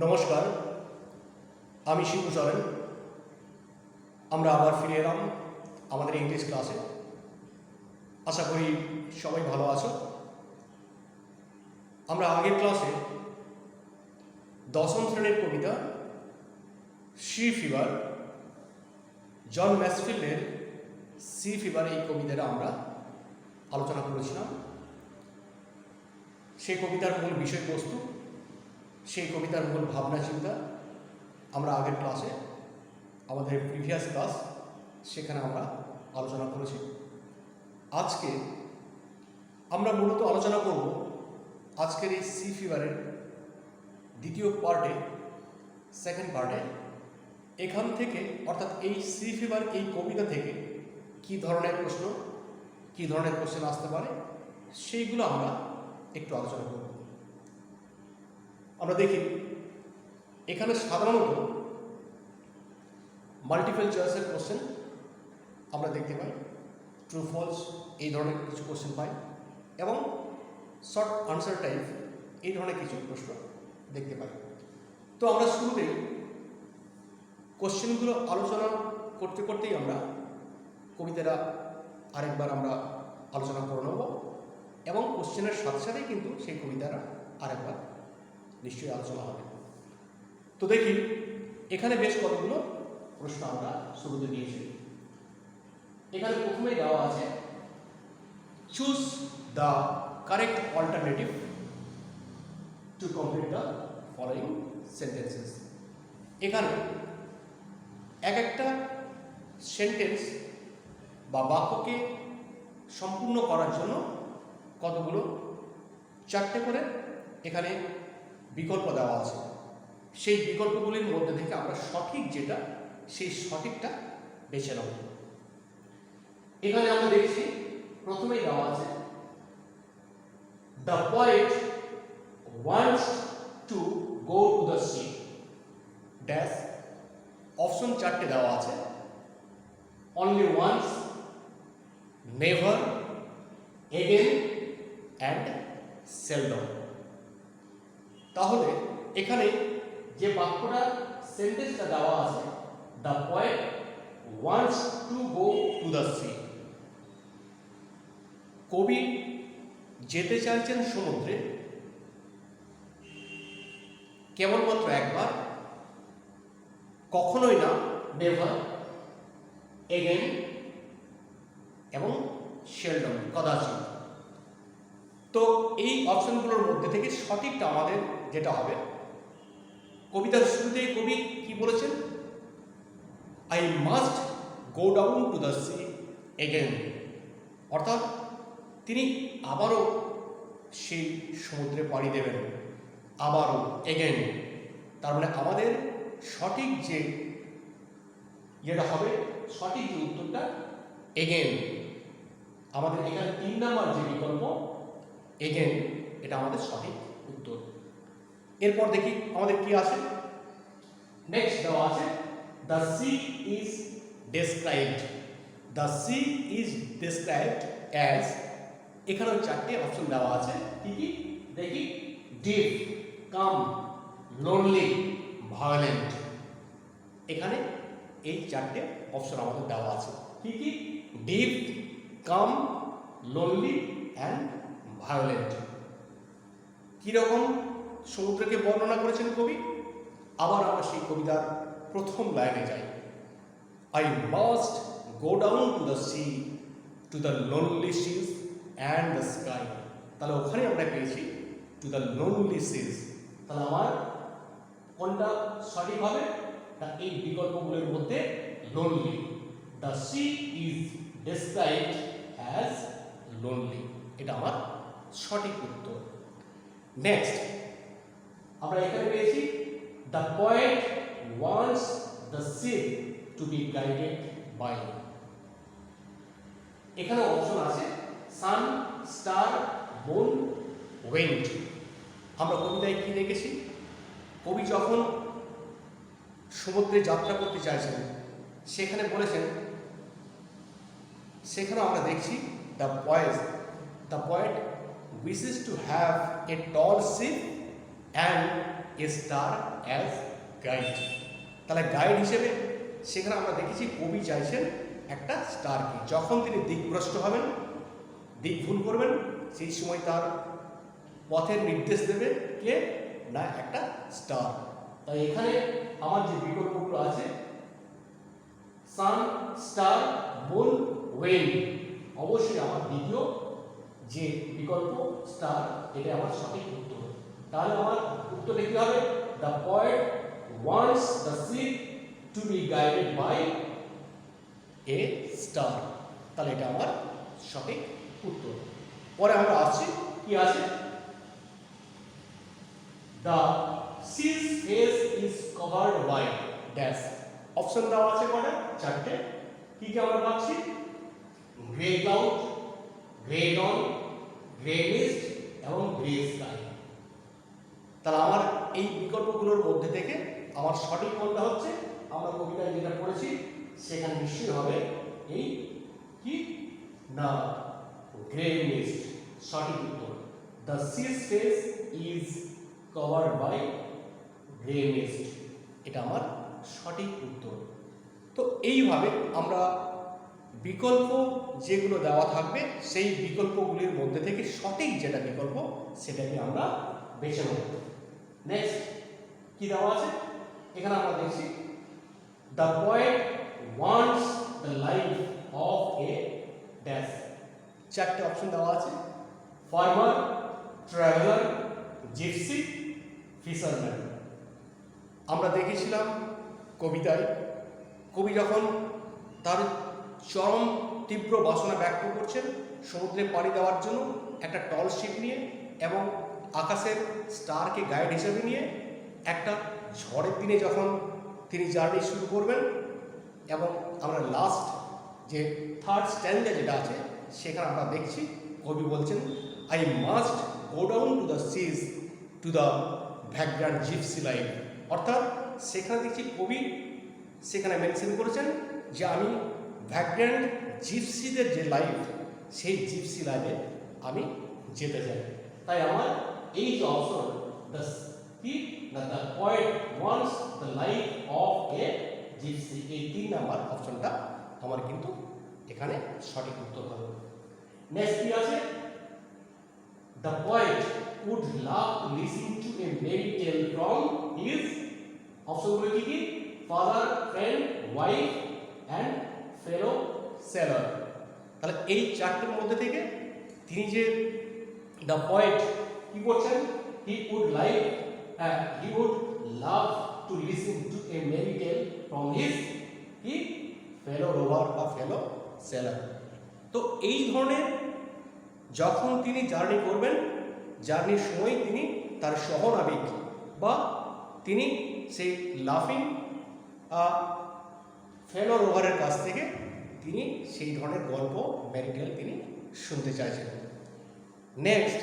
নমস্কার, আমি শিবু সরেন। আমরা আবার ফিরে এলাম আমাদের ইংলিশ ক্লাসে। আশা করি সবাই ভালো আছো। আমরা আগের ক্লাসে দশম শ্রেণীর কবিতা সি ফিভার, জন ম্যাসফিল্ডের সি ফিভার এই কবিতাটা আমরা আলোচনা করেছিলাম। সেই কবিতার মূল বিষয়বস্তু, সেই কবিতার মূল ভাবনা চিন্তা আমরা আগের ক্লাসে, আমাদের প্রিভিয়াস ক্লাস, সেখানে আমরা আলোচনা করেছি। আজকে আমরা মূলত আলোচনা করব আজকের এই সি ফিভারের দ্বিতীয় পার্টে, সেকেন্ড পার্টে। এখান থেকে অর্থাৎ এই সি ফিভার এই কবিতা থেকে কী ধরনের প্রশ্ন, কী ধরনের কোশ্চেন আসতে পারে সেইগুলো আমরা একটু আলোচনা করব। আমরা দেখি এখানে সাধারণত মাল্টিপল চয়েসের কোশ্চেন আমরা দেখতে পাই, ট্রু ফলস এই ধরনের কিছু কোশ্চেন পাই, এবং শর্ট আনসার টাইপ এই ধরনের কিছু প্রশ্ন দেখতে পাই। তো আমরা শুরুতেই কোশ্চেনগুলো আলোচনা করতে করতেই আমরা কবিতাটা আরেকবার আমরা আলোচনা করে নেব, এবং কোশ্চেনের সাথে সাথেই কিন্তু সেই কবিতাটা আরেকবার নিশ্চয়ই আলোচনা হবে। তো দেখি এখানে বেশ কতগুলো প্রশ্ন আমরা শুরুতে দিয়েছি। এখানে প্রথমেই দেওয়া আছে choose the correct alternative to complete the following sentences. এখানে এক একটা সেন্টেন্স বা বাক্যকে সম্পূর্ণ করার জন্য কতগুলো, চারটে করে এখানে বিকল্প দেওয়া আছে। সেই বিকল্পগুলির মধ্যে থেকে আমরা সঠিক যেটা, সেই সঠিকটা বেছে নেব। এখানে আমরা দেখছি প্রথমেই দেওয়া আছে the poet wants to go to the sea dash. Option চারটে দেওয়া আছে, only once, never, again and seldom. তাহলে এখানে যে বাক্যটা, সেন্টেন্সটা দেওয়া আছে, the poet wants to go to the sea, কবি যেতে চাইছেন সমুদ্রে কেবলমাত্র একবার, কখনোই না, নেভার, এগেন এবং সেলডম, কদাচিৎ। তো এই অপশনগুলোর মধ্যে থেকে সঠিকটা আমাদের যেটা হবে, কবিতার শুরুতেই কবি কি বলেছেন, I must go down to the C again, অর্থাৎ তিনি আবারও সেই সমুদ্রে পাড়ি দেবেন, আবারও, এগেন। তার মানে আমাদের সঠিক যে যেটা হবে, সঠিক যে উত্তরটা এগেন। আমাদের এখানে 3 নাম্বার যে বিকল্প এগেন, এটা আমাদের সঠিক উত্তর। এরপর দেখি আমাদের কি আছে। নেক্সট দেওয়া আছে the sea is described. The sea is described as, এখানেও চারটে অপশন দেওয়া আছে। কি কি দেখি, ডিপ, কাম, লোনলি, ভায়োলেন্ট। এখানে এই চারটে অপশন আমাদের দেওয়া আছে। কি কি, deep, calm, lonely and violent. কীরকম সমুদ্রকে বর্ণনা করেছেন কবি, আবার আমরা সেই কবিতার প্রথম লাইনে যাই, I must go down to the sea, to the lonely seas and the sky. তাহলে ওখানে আমরা পেয়েছি টু দ্য লোনলি সিজ। তাহলে আমার কোনটা সঠিক হবে, তা এই বিকল্পগুলোর মধ্যে lonely, the sea is described as lonely, এটা আমার সঠিক উত্তর। নেক্সট আমরা এখানে পেয়েছি the poet wants the ship to be guided by. এখানে অপশন আছে সান, স্টার, মুন, উইন্ড। আমরা কবিতায় কি দেখেছি, কবি যখন সমুদ্রে যাত্রা করতে চাইছেন সেখানে বলেছেন, সেখানে আমরা দেখছি the poet wishes to have a tall ship and A star as guide. তাহলে গাইড হিসেবে সেখানে আমরা দেখেছি কবি চাইছেন একটা স্টারকে, যখন তিনি দিকভ্রষ্ট হবেন, দিক ভুল করবেন, সেই সময় তার পথের নির্দেশ দেবে কে না একটা স্টার। তাই এখানে আমার যে বিকল্পগুলো আছে সান, স্টার, মুন, ওয়েন, অবশ্যই আমার দ্বিতীয় যে বিকল্প স্টার এটা আমার সঠিক উত্তর। তাহলে আমার উত্তর লিখতে হবে the poet wants the ship to be guided by a star. তাহলে এটা আমার সঠিক উত্তর। পরে আমরা আসছি কি আছে, the sea's face is covered by dash. Option দেওয়া আছে কটা, চারটে। কি কি আমরা পাচ্ছি, grey cloud, grey dawn, grey mist এবং গ্রে স্কাই। তাহলে আমার এই বিকল্পগুলোর মধ্যে থেকে আমার সঠিক কোনটা হচ্ছে, আমরা কবিতায় যেটা পড়েছি সেখানে নিশ্চয়ই হবে এই কি না গ্রে মিস্ট, সঠিক উত্তর। The sea's face is covered by grey mist, এটা আমার সঠিক উত্তর। তো এইভাবে আমরা বিকল্প যেগুলো দেওয়া থাকবে সেই বিকল্পগুলির মধ্যে থেকে সঠিক যেটা বিকল্প সেটাকে আমরা বেছে নেব। নেক্সট কি দেওয়া আছে, এখানে আমরা দেখছি the poet wants the life of a dash. চারটে অপশন দেওয়া আছে, ফার্মার, ট্রাভেলার, জিপসি, ফিশারম্যান। আমরা দেখেছিলাম কবিতায় কবি যখন তার চরম তীব্র বাসনা ব্যক্ত করছেন সমুদ্রে পাড়ি দেওয়ার জন্য একটা টল শিপ নিয়ে এবং আকাশের স্টারকে গাইড হিসেবে নিয়ে, একটা ঝড়ের দিনে যখন তিনি জার্নি শুরু করবেন এবং আমরা লাস্ট যে থার্ড স্ট্যান্ডে যেটা আছে সেখানে আমরা দেখছি কবি বলছেন I must go down to the seas to the vagrant gypsy life. অর্থাৎ সেখানে দেখছি কবি সেখানে মেনশন করেছেন যে আমি ভ্যাগ্রান্ট জিপসিদের যে লাইফ সেই জিপসি লাইফে আমি যেতে চাই। তাই আমার এই যে অপশন দ্য কি না the poet wants the life of a gypsy, এই 3 নাম্বার অপশনটা আমার কিন্তু এখানে সঠিক উত্তর হবে। নেক্সট কি আছে, the poet would love to listen to a merry tale from his, অপশনগুলো কি কি, father, friend, wife and fellow sailor. তাহলে এই চারটির মধ্যে থেকে তিনি যে দ্য পয়েট কি করছেন, he would love to listen to a merry tale from his কি ফেলো রোভার বা ফেলো সেলার। তো এই ধরনের যখন তিনি জার্নি করবেন, জার্নির সময় তিনি তার সহনাবিক বা তিনি সেই লাফিং ফেলো রোভারের কাছ থেকে তিনি সেই ধরনের গল্প ম্যারিটেল তিনি শুনতে চাইছেন। নেক্সট,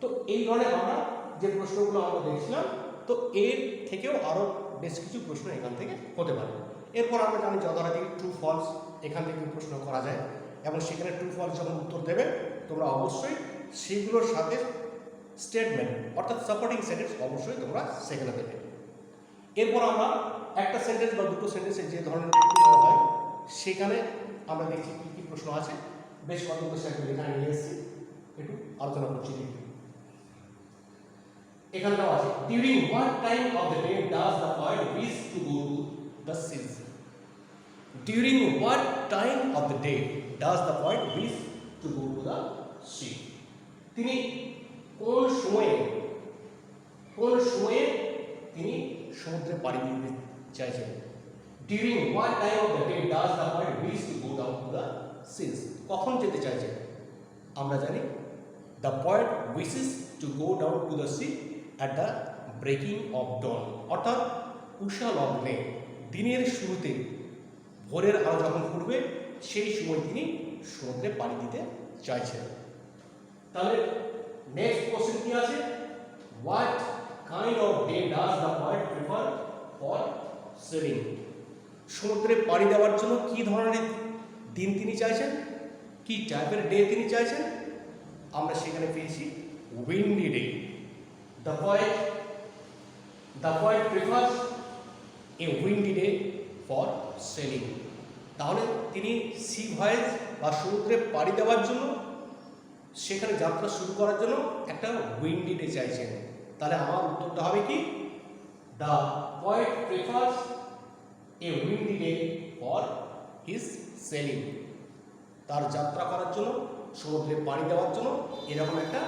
তো এই ধরনের আমরা যে প্রশ্নগুলো আমরা দেখছিলাম, তো এর থেকেও আরও বেশ কিছু প্রশ্ন এখান থেকে হতে পারে। এরপর আমরা জানি যথারীতি ট্রু ফলস এখান থেকে প্রশ্ন করা যায় এবং সেখানে ট্রু ফলস যখন উত্তর দেবে তোমরা অবশ্যই সেগুলোর সাথে স্টেটমেন্ট অর্থাৎ সাপোর্টিং সেন্টেন্স অবশ্যই তোমরা সেখানে দেবে। এরপর আমরা একটা সেন্টেন্স বা দুটো সেন্টেন্সে যে ধরনের প্রশ্ন হয় সেখানে আমরা দেখছি কী কী প্রশ্ন আছে, বেশ কতগুলো সেন্টেন্স এখানে নিয়ে এসেছি, একটু আলোচনা করছি। এখানে দেওয়া আছে during what time of the day does the poet wish to go to the seas. During what time of the day does the poet wish to go to the sea. তিনি কোন সময়ে তিনি সমুদ্রে পাড়ি দিতে চাইছেন। During what time of the day does the poet wish to go down to the seas, কখন যেতে চাইছেন। আমরা জানি the poet wishes to go down to the sea at the breaking of dawn, অর্থাৎ উষা লগ্নে দিনের শুরুতে ভোরের আলো যখন ফুটবে সেই সময় তিনি সমুদ্রে পাড়ি দিতে চাইছেন। তাহলে নেক্সট কোশ্চেন কি আছে, what kind off day does the poet prefer for selling. সমুদ্রে পাড়ি দেওয়ার জন্য কি ধরনের দিন তিনি চাইছেন, কি টাইপের ডে তিনি চাইছেন। আমরা সেখানে পেয়েছি Windy day. The poet the poet prefers A Windy day for selling. তাহলে তিনি সি ভয়েজ বা সমুদ্রে পাড়ি দেওয়ার জন্য, সেখানে যাত্রা শুরু করার জন্য একটা উইন্ডি ডে চাইছেন। তাহলে আমার উত্তরটা হবে কি, the poet prefers A Windy day for his selling. তার যাত্রা করার জন্য, সমুদ্রে পাড়ি দেওয়ার জন্য এরকম একটা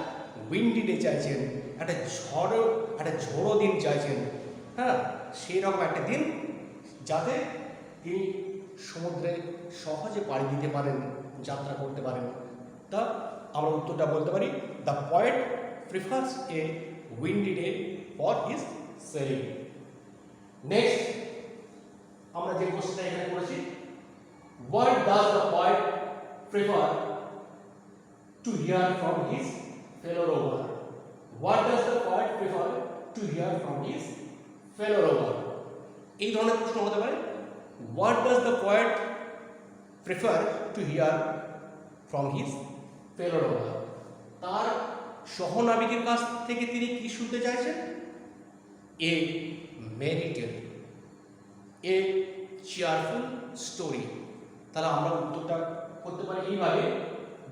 উইন্ডি ডে চাইছেন, একটা ঝোড়ো দিন চাইছেন। হ্যাঁ, সেই রকম একটা দিন যাতে তিনি সমুদ্রে সহজে পাড়ি দিতে পারেন, যাত্রা করতে পারেন। তা আমরা উত্তরটা বলতে পারি, the poet prefers A Windy day for his selling. Next আমরা যে কোশ্চেনটা এখানে করেছি, what does the poet prefer to hear from his fellow rover? What does the poet prefer to hear from his fellow rover? এই ধরনের প্রশ্ন হতে পারে। What does the poet prefer to hear from his fellow rover? তার সহনাবিকের কাছ থেকে তিনি কি শুনতে চাইছেন? এ মেরি টেল, এ চেয়ারফুল স্টোরি। তাহলে আমরা উত্তরটা করতে পারি এইভাবে,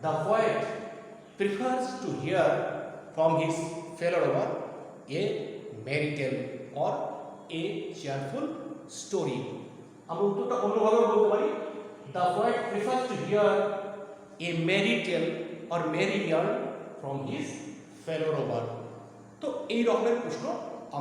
the poet prefers to hear from his fellow rover a merry tale or a cheerful story. আমরা উত্তরটা অন্যভাবেও বলতে পারি, the poet prefers to hear a merry tale or merry yarn from his fellow rover. তো এই রকমের প্রশ্ন